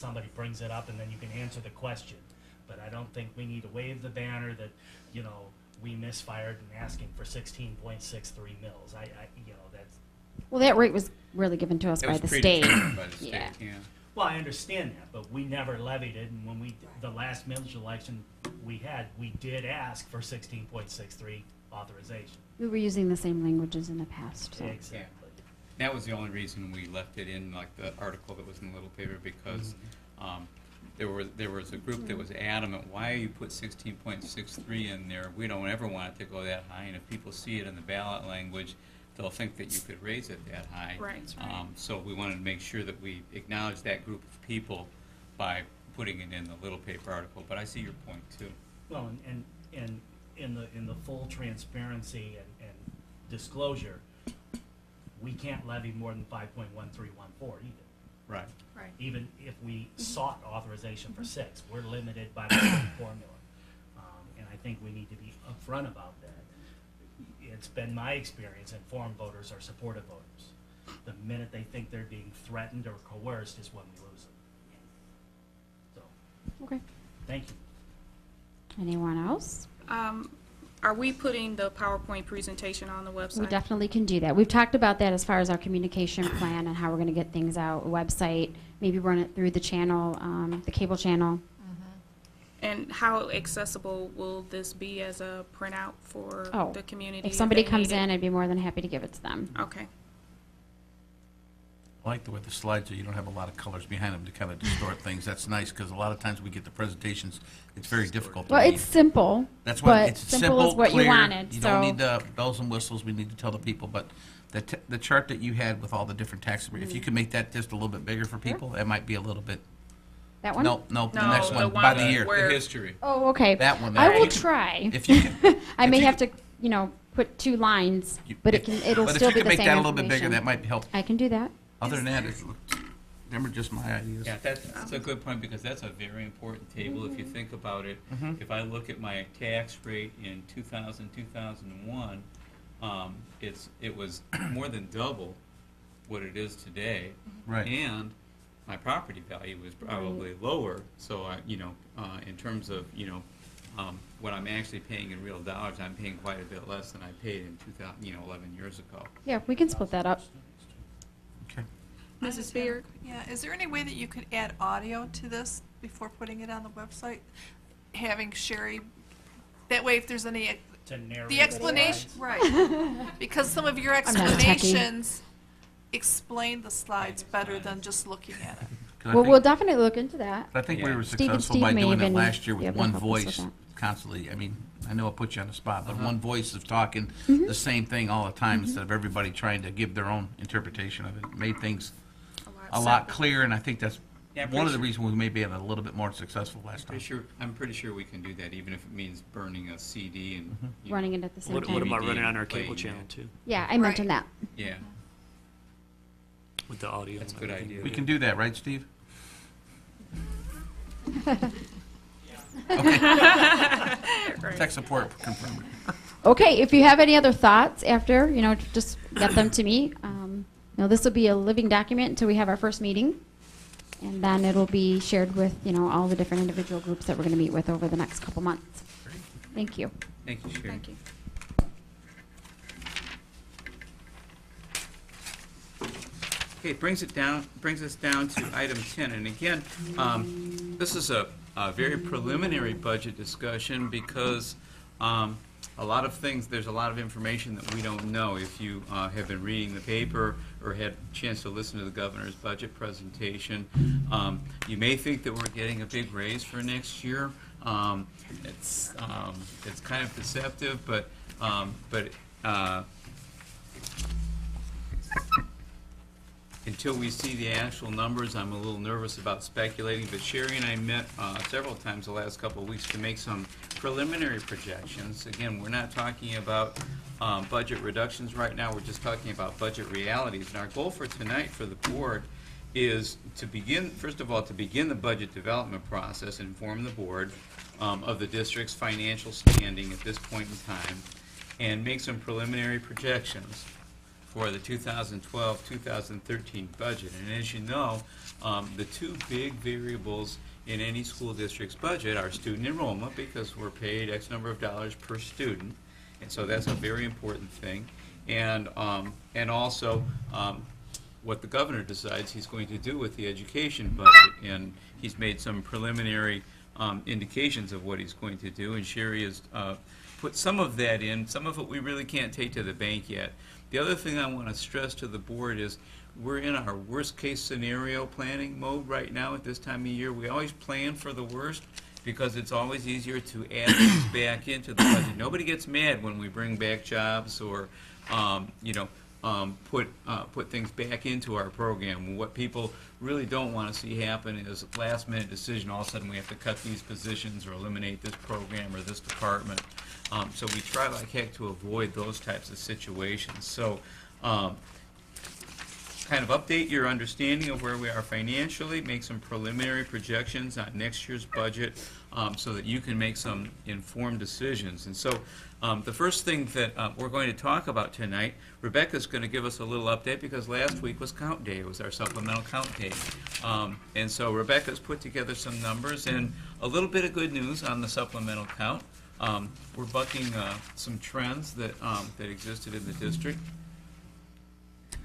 somebody brings it up and then you can answer the question. But I don't think we need to wave the banner that, you know, we misfired in asking for 16.63 mils. That's. Well, that rate was really given to us It by was the state. predetermined by the state, Yeah. yeah. Well, I understand that, but we never levied it, and when the last millage election we had, we did ask for 16.63 authorization. We were using the same languages in the past, so. Exactly. That was the only reason we left it in, like the article that was in the little paper, because there was a group that was adamant, why you put 16.63 in there? We don't ever want it to go that high, and if people see it in the ballot language, they'll think that you could raise it that high. Right. So we wanted to make sure that we acknowledge that group of people by putting it in the little paper article. But I see your point too. Well, and in the full transparency and disclosure, we can't levy more than 5.1314 either. Right. Right. Even if we sought authorization for 6, we're limited by the state formula. And I think we need to be upfront about that. It's been my experience, informed voters are supportive voters. The minute they think they're being threatened or coerced is when we lose them. So, Okay. thank you. Anyone else? Are we putting the PowerPoint presentation on the website? We definitely can do that. We've talked about that as far as our communication plan and how we're going to get things out, a website, maybe run it through the channel, the cable channel. And how accessible will this be as a printout for Oh, the community? if somebody they comes need it? in, I'd be more than happy to give it to them. Okay. I like the way the slides are, you don't have a lot of colors behind them to kind of distort things. That's nice, because a lot of times we get the presentations, it's very difficult to Well, read. it's simple, That's why but it's simple is what clear. you wanted, You so. don't need the bells and whistles, we need to tell the people, but the chart that you had with all the different tax, if you could make that just a little bit bigger for people, that might be a little bit, That one? no, the No, next the one, one by the that year. where- The history. Oh, okay. That one, I that will one. try. If you could, I if may you have could- to, put 2 lines, but it'll but still be if the you same could make that a little bit bigger, information. that might help. I can do that. Other than that, them are just my ideas. Yeah, that's a good point, because that's a very important table. If you think about it, if I look at my tax rate in 2000, 2001, it was more than double what it is today. Right. And my property value was probably lower, so in terms of, what I'm actually paying in real dollars, I'm paying quite a bit less than I paid in 11 years ago. Yeah, we can split that up. Okay. Mrs. Beard? Yeah, is there any way that you could add audio to this before putting it on the website? Having Sherry, that way if there's any, To narrate the explanation, slides. right. Because some of your not a techie. explanations explain the slides better than just looking at it. 'Cause I Well, think- we'll definitely look into that. But I think we Yeah. were Steve and successful Steve by may doing it even last year be with able to one help us with voice that. constantly. I mean, I know I put you on the spot, but one voice of talking the same thing all the time instead of everybody trying to give their own interpretation of it. It made things a lot simpler. clearer, and I think that's Yeah, I'm one of pretty the reasons we may be a little bit more successful last time. I'm pretty sure we can do that, even if it means burning a CD and Running it at the same What time. about DVD running on and our cable playing channel it. too, Yeah, I mentioned that. Yeah, with the audio? that's a and good everything? idea. We can do that, right, Steve? Tech support confirmed. Okay, if you have any other thoughts after, just get them to me. This will be a living document until we have our first meeting. And then it'll be shared with, all the different individual groups that we're going to meet with over the next couple months. Thank you. Thank you, Sherry. Thank you. Okay, brings us down to item 10, and again, this is a very preliminary budget discussion because a lot of things, there's a lot of information that we don't know. If you have been reading the paper or had a chance to listen to the governor's budget presentation, you may think that we're getting a big raise for next year. It's kind of deceptive, but until we see the actual numbers, I'm a little nervous about speculating, but Sherry and I met several times the last couple of weeks to make some preliminary projections. Again, we're not talking about budget reductions right now, we're just talking about budget realities. And our goal for tonight for the board is to begin, first of all, to begin the budget development process and inform the board of the district's financial standing at this point in time, and make some preliminary projections for the 2012-2013 budget. And as you know, the two big variables in any school district's budget are student enrollment, because we're paid X number of dollars per student, and so that's a very important thing. And also what the governor decides he's going to do with the education budget, and he's made some preliminary indications of what he's going to do, and Sherry has put some of that in. Some of it we really can't take to the bank yet. The other thing I want to stress to the board is we're in our worst-case scenario planning mode right now at this time of year. We always plan for the worst because it's always easier to add things back into the budget. Nobody gets mad when we bring back jobs or, put things back into our program. What people really don't want to see happen is last-minute decision. All of a sudden, we have to cut these positions or eliminate this program or this department. So we try like heck to avoid those types of situations. So kind of update your understanding of where we are financially, make some preliminary projections on next year's budget so that you can make some informed decisions. And so the first thing that we're going to talk about tonight, Rebecca's going to give us a little update because last week was count day. It was our supplemental count day. And so Rebecca's put together some numbers and a little bit of good news on the supplemental count. We're bucking some trends that existed in the district.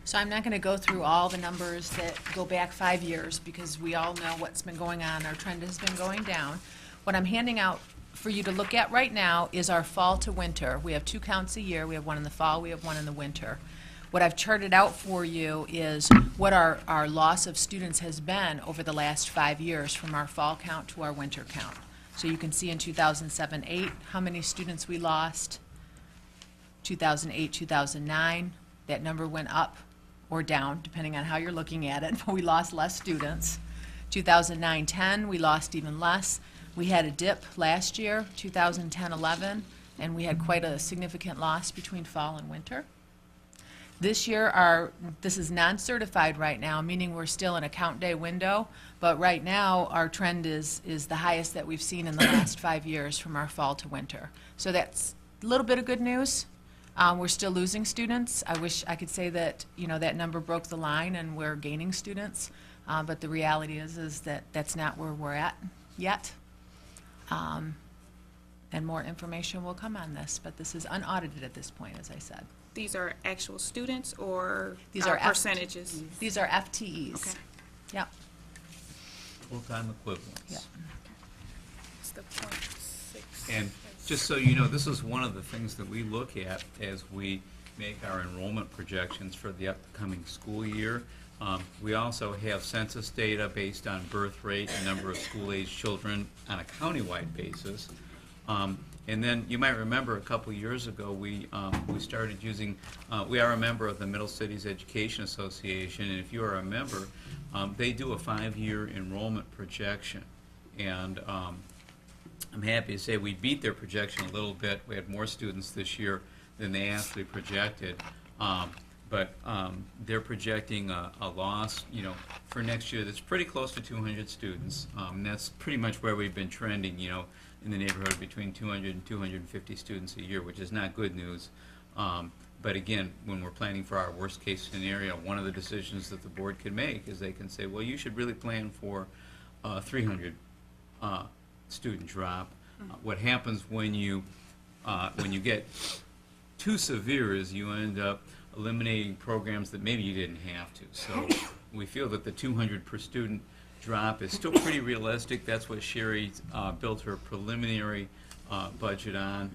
So I'm not going to go through all the numbers that go back 5 years because we all know what's been going on. Our trend has been going down. What I'm handing out for you to look at right now is our fall to winter. We have 2 counts a year. We have one in the fall, we have one in the winter. What I've charted out for you is what our loss of students has been over the last 5 years from our fall count to our winter count. So you can see in 2007-8 how many students we lost. 2008, 2009, that number went up or down, depending on how you're looking at it, but we lost less students. 2009-10, we lost even less. We had a dip last year, 2010-11, and we had quite a significant loss between fall and winter. This year, this is non-certified right now, meaning we're still in a count day window, but right now, our trend is the highest that we've seen in the last 5 years from our fall to winter. So that's a little bit of good news. We're still losing students. I wish I could say that, that number broke the line and we're gaining students, but the reality is that that's not where we're at yet. And more information will come on this, but this is unaudited at this point, as I said. These are actual students or These are percentages? These are FTEs. Okay. Yep. Full-time equivalents. Yep. It's the 0.6. And just so you know, this is one of the things that we look at as we make our enrollment projections for the upcoming school year. We also have census data based on birth rate and number of school-age children on a countywide basis. And then you might remember a couple years ago we started using, we are a member of the Middle Cities Education Association, and if you are a member, they do a 5-year enrollment projection. And I'm happy to say we beat their projection a little bit. We had more students this year than they actually projected. But they're projecting a loss, for next year that's pretty close to 200 students. That's pretty much where we've been trending, in the neighborhood between 200 and 250 students a year, which is not good news. But again, when we're planning for our worst case scenario, one of the decisions that the board can make is they can say, well, you should really plan for 300 student drop. What happens when you get too severe is you end up eliminating programs that maybe you didn't have to. So we feel that the 200 per student drop is still pretty realistic. That's what Sherry built her preliminary budget on,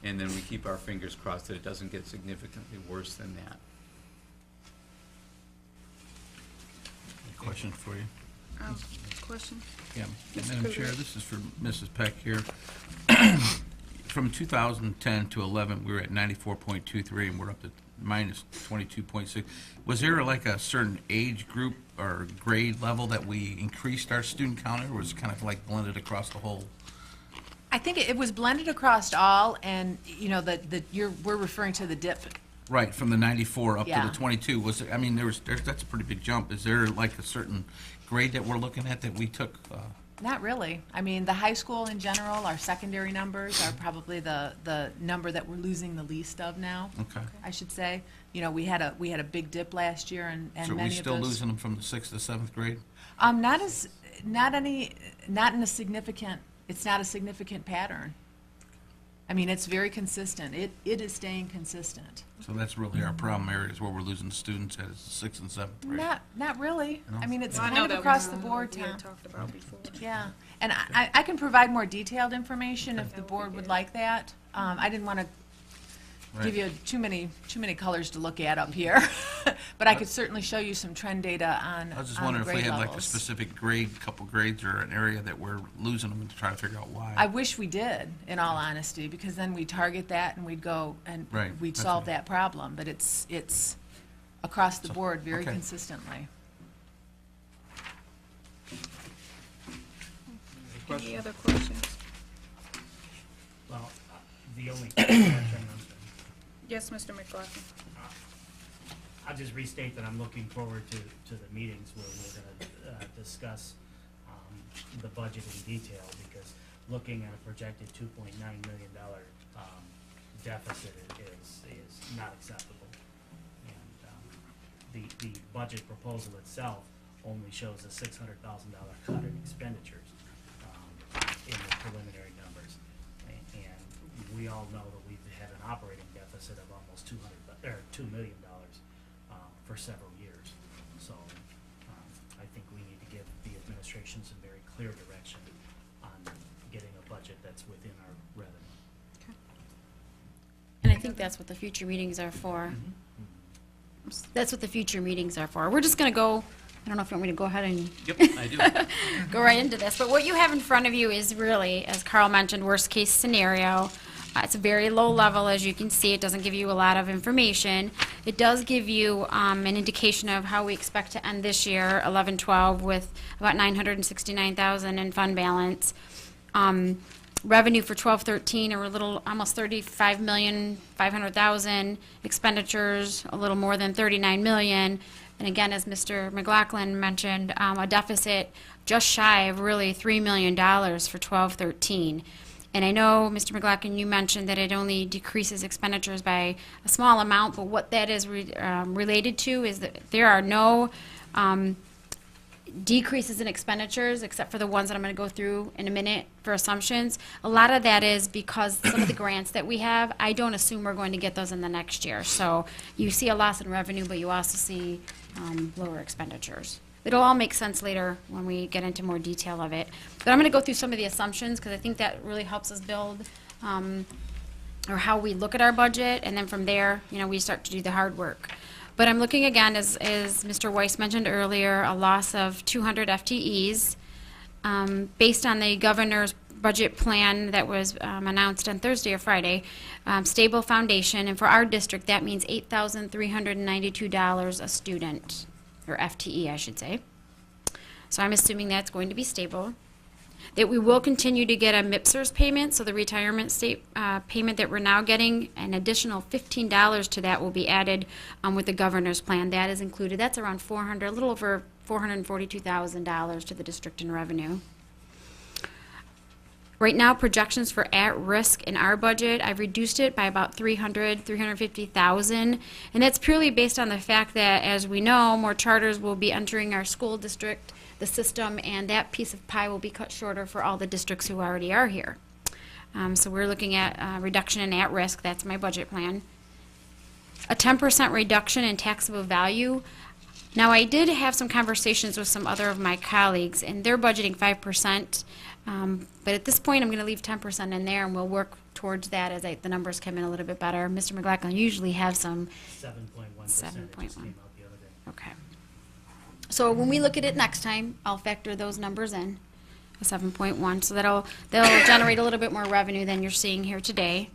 and then we keep our fingers crossed that it doesn't get significantly worse than that. Question for you. Question? Yeah, Mr. Madam Kruger. Chair, this is for Mrs. Peck here. From 2010 to 11, we were at 94.23, and we're up to minus 22.6. Was there like a certain age group or grade level that we increased our student count, or was it kind of like blended across the whole? I think it was blended across all, and we're referring to the dip. Right, from the 94 up Yeah. to the 22. Was there, that's a pretty big jump. Is there like a certain grade that we're looking at that we took Not really. I mean, the high school in general, our secondary numbers are probably the number that we're losing the least of now, Okay. I should say. You know, we had a big dip last year, and So are we many of still those. losing them from the 6th to 7th grade? Not in a significant, it's not a significant pattern. I mean, it's very consistent. It is staying consistent. So that's really our problem areas where we're losing students at 6th and 7th grade. Not really. No? I mean, it's I kind know of that across was the board, we had Tom. talked about before. Yeah, and I can provide more detailed information if the board would like that. I didn't want to give you too many colors to look at up here, but I could certainly show you some trend data on I was just on wondering if we grade had like a levels. specific grade, couple grades, or an area that we're losing them and to try to figure out why. I wish we did, in all honesty, because then we'd target that and we'd go and Right, we'd that's solve right. that problem, but it's across the board very okay. consistently. Any other questions? Well, the only question, Yes, Mr. McLaughlin. I'll just restate that I'm looking forward to the meetings where we're gonna discuss the budget in detail, because looking at a projected $2.9 million deficit is not acceptable. And the budget proposal itself only shows a $600,000 cut in expenditures in the preliminary numbers. And we all know that we've had an operating deficit of almost $2 million for several years. So I think we need to give the administration some very clear direction on getting a budget that's within our revenue. And I think that's what the future meetings are for. That's what the future meetings are for. We're just going to go, I don't know if you want me to go ahead and Yep, I do. go right into this, but what you have in front of you is really, as Carl mentioned, worst case scenario. It's a very low level, as you can see. It doesn't give you a lot of information. It does give you an indication of how we expect to end this year, 11-12, with about $969,000 in fund balance. Revenue for 12-13 are a little, almost $35,500,000. Expenditures, a little more than $39 million. And again, as Mr. McLaughlin mentioned, a deficit just shy of really $3 million for 12-13. And I know, Mr. McLaughlin, you mentioned that it only decreases expenditures by a small amount, but what that is related to is that there are no decreases in expenditures, except for the ones that I'm going to go through in a minute for assumptions. A lot of that is because some of the grants that we have, I don't assume we're going to get those in the next year. So you see a loss in revenue, but you also see lower expenditures. It'll all make sense later when we get into more detail of it. But I'm going to go through some of the assumptions because I think that really helps us build or how we look at our budget, and then from there, you know, we start to do the hard work. But I'm looking again, as Mr. Weiss mentioned earlier, a loss of 200 FTEs based on the governor's budget plan that was announced on Thursday or Friday, stable foundation, and for our district, that means $8,392 a student, or FTE, I should say. So I'm assuming that's going to be stable. That we will continue to get a MIPSERS payment, so the retirement state payment that we're now getting, an additional $15 to that will be added with the governor's plan. That is included. That's around a little over $442,000 to the district in revenue. Right now, projections for at-risk in our budget, I've reduced it by about $350,000, and that's purely based on the fact that, as we know, more charters will be entering our school district, the system, and that piece of pie will be cut shorter for all the districts who already are here. So we're looking at a reduction in at-risk. That's my budget plan. A 10% reduction in taxable value. Now, I did have some conversations with some other of my colleagues, and they're budgeting 5%. But at this point, I'm going to leave 10% in there, and we'll work towards that as the numbers come in a little bit better. Mr. McLaughlin usually have some 7.1%. It just 7.1. came out the other day. Okay. So when we look at it next time, I'll factor those numbers in, a 7.1, so they'll generate a little bit more revenue than you're seeing here today.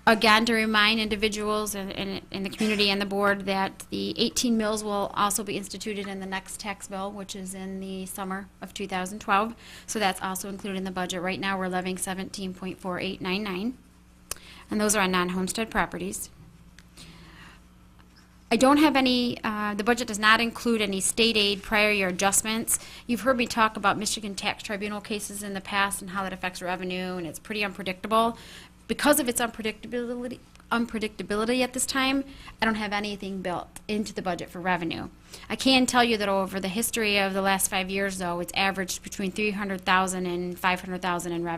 Again, to remind individuals in the community and the board that the 18 mills will also be instituted in the next tax bill, which is in the summer of 2012. So that's also included in the budget. Right now, we're levying 17.4899, and those are on non-homestead properties. I don't have any, the budget does not include any state aid prior year adjustments. You've heard me talk about Michigan Tax Tribunal cases in the past and how that affects revenue, and it's pretty unpredictable. Because of its unpredictability at this time, I don't have anything built into the budget for revenue. I can tell you that over the history of the last 5 years, though, it's averaged between $300,000 and $500,000 in revenue.